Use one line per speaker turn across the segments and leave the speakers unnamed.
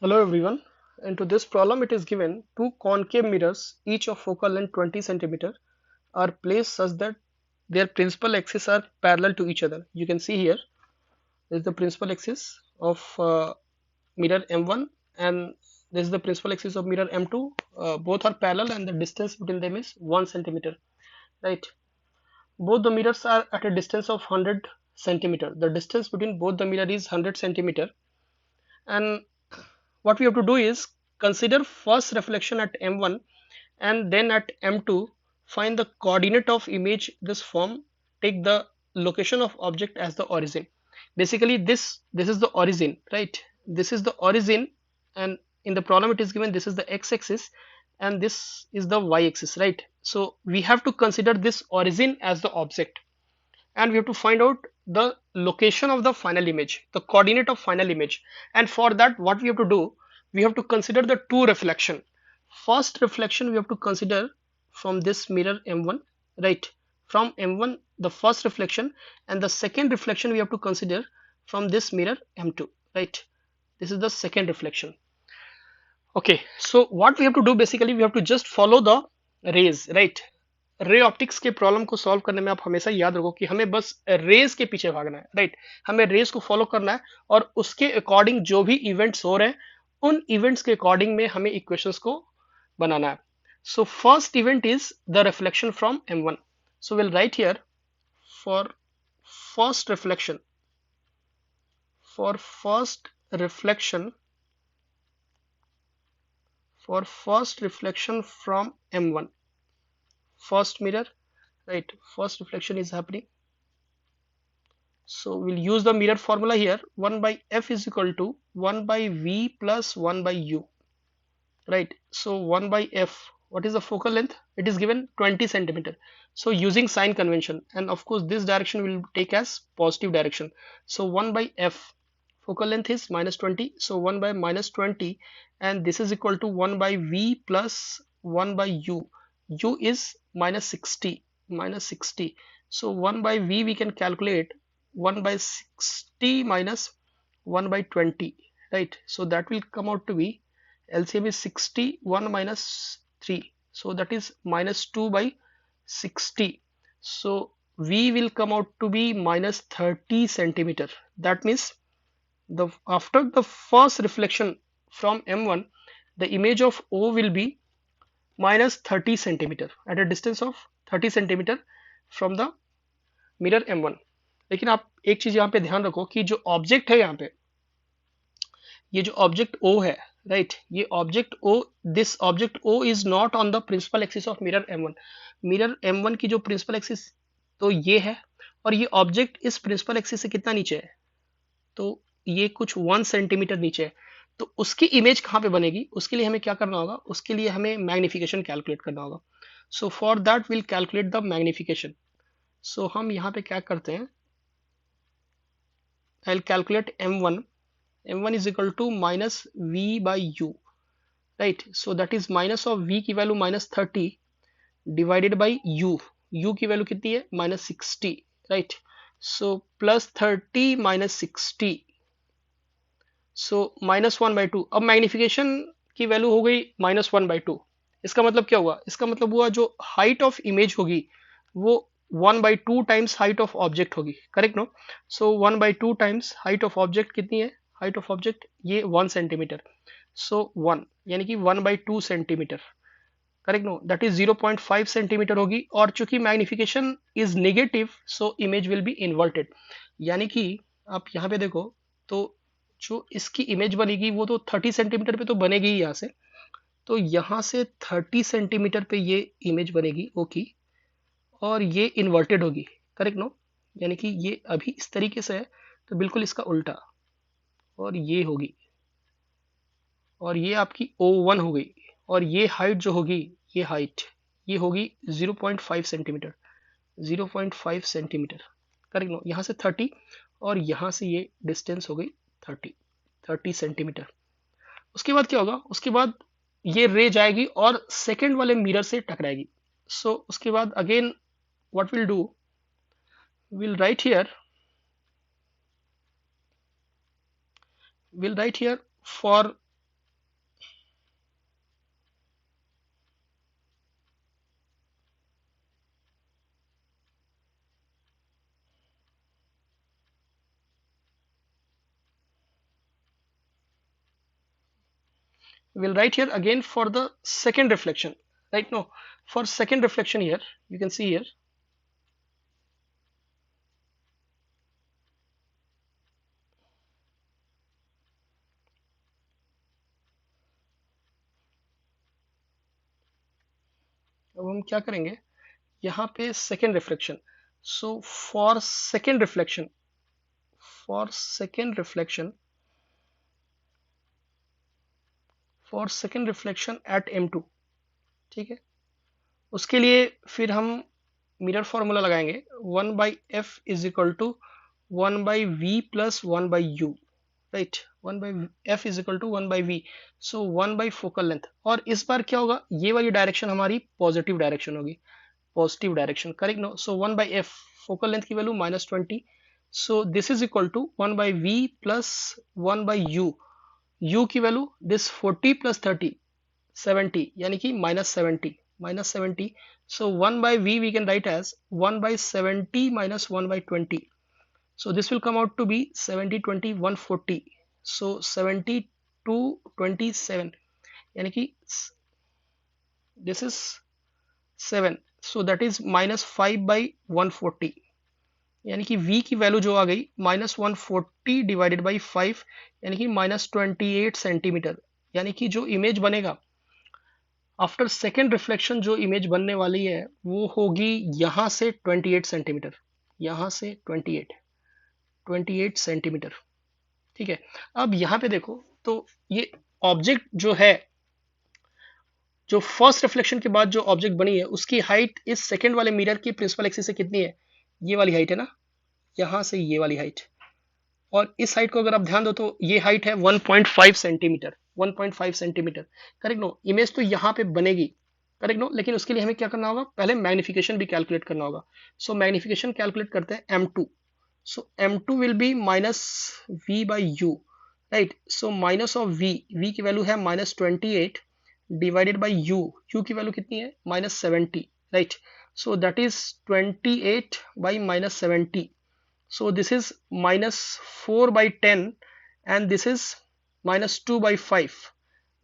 Hello everyone. Into this problem it is given two concave mirrors each of focal length 20 centimeter are placed such that their principal axes are parallel to each other. You can see here is the principal axis of mirror M1 and this is the principal axis of mirror M2. Both are parallel and the distance between them is 1 centimeter. Right. Both the mirrors are at a distance of 100 centimeter. The distance between both the mirror is 100 centimeter, and what we have to do is consider first reflection at M1 and then at M2 find the coordinate of image this form, take the location of object as the origin. Basically this is the origin, right? This is the origin, and in the problem it is given this is the x-axis and this is the y-axis, right? So we have to consider this origin as the object, and we have to find out the location of the final image, the coordinate of final image. And for that what we have to do, we have to consider the two reflection. First reflection we have to consider from this mirror M1, right? From M1 the first reflection, and the second reflection we have to consider from this mirror M2, right? This is the second reflection. Okay, so what we have to do, basically we have to just follow the rays, right? Ray optics के problem को solve करने में आप हमेशा याद रखो कि हमें बस रेज के पीछे भागना है, राइट? हमें रेज को फॉलो करना है और उसके अकॉर्डिंग जो भी इवेंट्स हो रहे हैं उन इवेंट्स के अकॉर्डिंग में हमें इक्वेशंस को बनाना है. So first event is the reflection from M1. So will write here for first reflection, for first reflection, for first reflection from M1, first mirror, right? First reflection is happening, so we'll use the mirror formula here. 1 by f is equal to 1 by v plus 1 by u, right? So 1 by f, what is the focal length? It is given 20 centimeter. So using sign convention, and of course this direction will take as positive direction. So 1 by f, focal length is minus 20, so 1 by minus 20, and this is equal to 1 by v plus 1 by u. U is minus 60, minus 60. So 1 by v we can calculate 1 by 60 minus 1 by 20, right? So that will come out to be LCM is 60, 1 minus 3, so that is minus 2 by 60. So V will come out to be minus 30 centimeter. That means the after the first reflection from M1, the image of O will be minus 30 centimeter at a distance of 30 centimeter from the mirror M1. लेकिन आप एक चीज यहाँ पे ध्यान रखो कि जो ऑब्जेक्ट है यहाँ पे, ये जो ऑब्जेक्ट O है, राइट? ये object O, this object O is not on the principal axis of mirror M1. Mirror M1 की जो प्रिंसिपल एक्सिस तो ये है, और ये ऑब्जेक्ट इस प्रिंसिपल एक्सिस से कितना नीचे है? तो ये कुछ 1 सेंटीमीटर नीचे है. तो उसकी इमेज कहाँ पे बनेगी? उसके लिए हमें क्या करना होगा? उसके लिए हमें मैग्निफिकेशन कैलकुलेट करना होगा. So for that will calculate the magnification. So हम यहाँ पे क्या करते हैं, I will calculate M1. M1 is equal to minus V by U, right? So that is minus of V की value minus 30 divided by U. U की value कितनी है? minus 60, right? So plus 30 minus 60, so minus 1 by 2. अब magnification की value हो गई minus 1 by 2. इसका मतलब क्या हुआ? इसका मतलब हुआ जो हाइट ऑफ इमेज होगी वो 1 by 2 times height of object होगी, correct no? So 1 by 2 times height of object कितनी है? हाइट ऑफ ऑब्जेक्ट ये 1 सेंटीमीटर. सो 1 यानी कि 1 by 2 centimetre, correct no? That is 0.5 centimetre होगी. और चूंकि magnification is negative so image will be inverted. यानी कि आप यहाँ पे देखो तो जो इसकी इमेज बनेगी वो तो 30 सेंटीमीटर पे तो बनेगी ही यहाँ से. तो यहाँ से 30 सेंटीमीटर पे ये इमेज बनेगी ओ की, और ये इन्वर्टेड होगी, करेक्ट नो? यानी कि ये अभी इस तरीके से है तो बिल्कुल इसका उल्टा, और ये होगी, और ये आपकी O1 हो गई, और ये हाइट जो होगी, ये हाइट ये होगी 0.5 सेंटीमीटर, 0.5 सेंटीमीटर, करेक्ट नो? यहाँ से 30 और यहाँ से ये डिस्टेंस हो गई 30 सेंटीमीटर. उसके बाद क्या होगा? उसके बाद ये रे जाएगी और सेकेंड वाले मिरर से टकराएगी. सो उसके बाद again what we'll do, we'll write here, for We'll write here again for the second reflection, right? No, for second reflection here, you can see here. अब हम क्या करेंगे यहाँ पे second reflection. So for second reflection eight M2, ठीक है. उसके लिए फिर हम मिरर फॉर्मूला लगाएंगे. 1/f is equal to 1/v plus 1/u, right. 1/f is equal to 1/v, so 1 focal length. और इस बार क्या होगा, ये वाली डायरेक्शन हमारी पॉजिटिव डायरेक्शन होगी, positive direction, correct. No, so 1/f focal length की value -20, so this is equal to 1/v plus 1/u. u की वैल्यू दिस 40 प्लस 30 70, यानी कि -70. So 1/v we can write as 1/70 minus 1/20. So this will come out to be 70, 20, 140. So 70 to 27, यानी कि this is 7. So that is -5/140, यानी कि v की value जो आ गई -140 डिवाइडेड बाई 5, यानी कि -28 सेंटीमीटर. यानी कि जो इमेज बनेगा आफ्टर सेकेंड रिफ्लेक्शन, जो इमेज बनने वाली है वो होगी यहाँ से 28 सेंटीमीटर, यहाँ से 28 सेंटीमीटर, ठीक है. अब यहाँ पे देखो तो ये ऑब्जेक्ट जो है, जो फर्स्ट रिफ्लेक्शन के बाद जो ऑब्जेक्ट बनी है उसकी हाइट इस सेकेंड वाले मिरर की प्रिंसिपल एक्सिस से कितनी है, ये वाली हाइट है ना, यहाँ से ये वाली हाइट. और इस हाइट को अगर आप ध्यान दो तो ये हाइट है 1.5 centimetre, 1.5 centimetre, correct. No, image तो यहाँ पे बनेगी, करेक्ट. नो, लेकिन उसके लिए हमें क्या करना होगा, पहले मैग्निफिकेशन भी कैलकुलेट करना होगा. सो मैग्निफिकेशन कैलकुलेट करते हैं M2. So M2 will be -v/u, right. So minus of v की वैल्यू है -28 डिवाइडेड बाई u की वैल्यू कितनी है -70, right. So that is 28 by -70. So this is -4/10 and this is -2/5.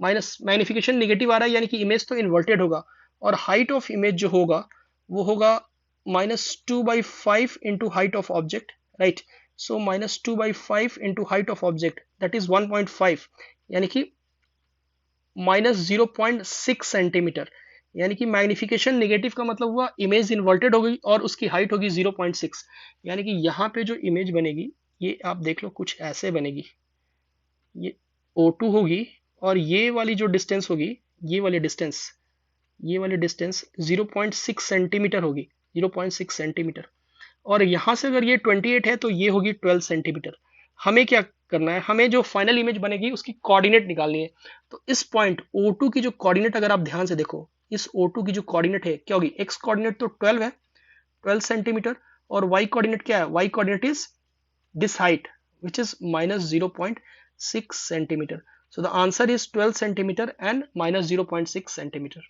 Minus magnification negative आ रहा है, यानी कि इमेज तो इन्वर्टेड होगा, और हाइट ऑफ इमेज जो होगा वो होगा -2/5 into height of object, right. So -2/5 into height of object that is 1.5, यानी कि -0.6 सेंटीमीटर. यानी कि मैग्निफिकेशन नेगेटिव का मतलब हुआ इमेज इन्वर्टेड हो गई और उसकी हाइट होगी 0.6. यानी कि यहाँ पे जो इमेज बनेगी ये आप देख लो कुछ ऐसे बनेगी. ये O2 होगी और ये वाली जो डिस्टेंस होगी, ये वाली डिस्टेंस 0.6 सेंटीमीटर होगी, 0.6 सेंटीमीटर. और यहाँ से अगर ये 28 है तो ये होगी 12 सेंटीमीटर. हमें क्या करना है, हमें जो फाइनल इमेज बनेगी उसकी कोऑर्डिनेट निकालनी है. तो इस पॉइंट O2 की जो कोऑर्डिनेट अगर आप ध्यान से देखो, इस O2 की जो कोऑर्डिनेट है क्या होगी, एक्स कोऑर्डिनेट तो 12 है, 12 सेंटीमीटर, और वाई कोऑर्डिनेट क्या है, Y coordinate is this height which is -0.6 centimeter. So the answer is 12 centimeter and -0.6 centimeter.